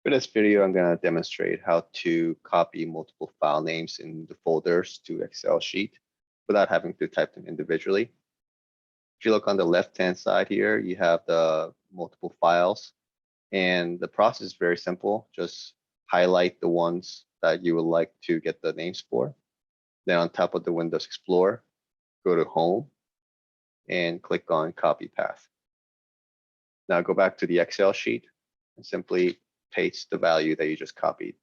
For this video, I'm going to demonstrate how to copy multiple file names in the folders to Excel sheet without having to type them individually. If you look on the left-hand side here, you have the multiple files, and the process is very simple. Just highlight the ones that you would like to get the names for. Then on top of the Windows Explorer, go to Home and click on Copy Path. Now go back to the Excel sheet and simply paste the value that you just copied.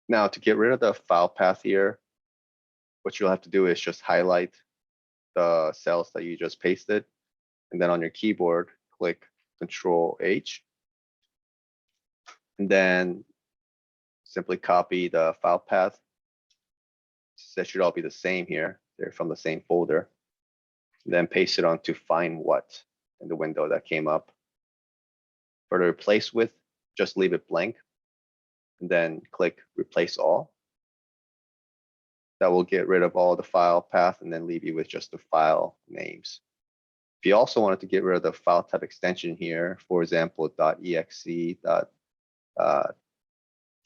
Now to get rid of the file path here, what you'll have to do is just highlight the cells that you just pasted. And then on your keyboard, click Control H. And then simply copy the file path. That should all be the same here. They're from the same folder. And then paste it onto Find What in the window that came up. For the Replace With, just leave it blank. And then click Replace All. That will get rid of all the file path and then leave you with just the file names. If you also wanted to get rid of the file type extension here, for example, .exe,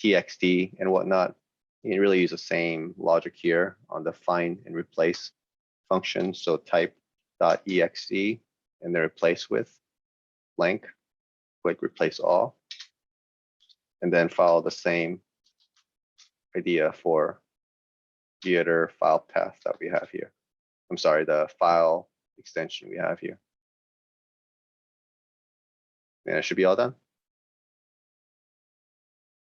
.txt, and whatnot, you can really use the same logic here on the find and replace function. So type .exe and then replace with blank, click replace all, and then follow the same idea for the other file path that we have here. I'm sorry, the file extension we have here. And it should be all done.